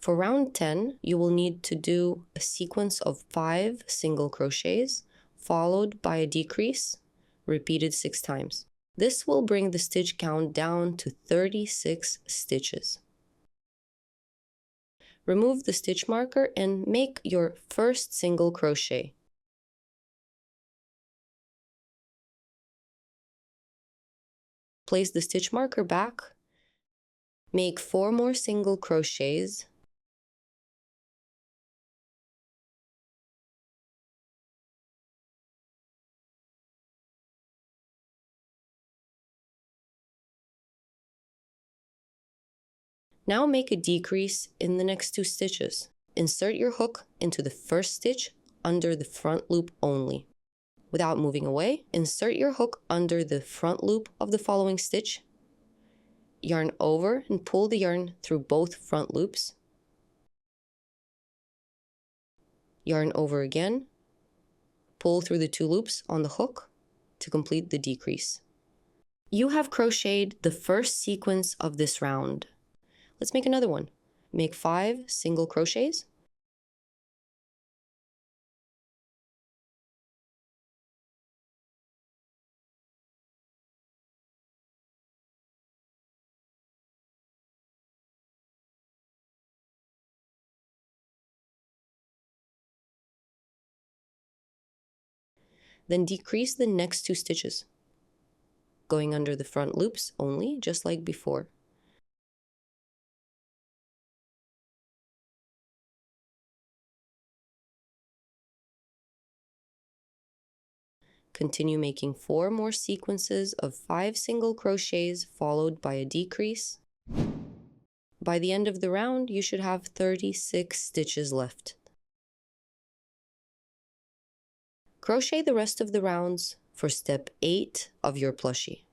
For round 10, you will need to do a sequence of 5 single crochets followed by a decrease, repeated 6 times. This will bring the stitch count down to 36 stitches. Remove the stitch marker and make your first single crochet. Place the stitch marker back, make 4 more single crochets, now make a decrease in the next 2 stitches. Insert your hook into the first stitch under the front loop only. Without moving away, insert your hook under the front loop of the following stitch, yarn over and pull the yarn through both front loops, yarn over again, pull through the 2 loops on the hook to complete the decrease. You have crocheted the first sequence of this round. Let's make another one. Make 5 single crochets. Then decrease the next 2 stitches, going under the front loops only, just like before. Continue making 4 more sequences of 5 single crochets followed by a decrease. By the end of the round, you should have 36 stitches left. Crochet the rest of the rounds for step 8 of your plushie.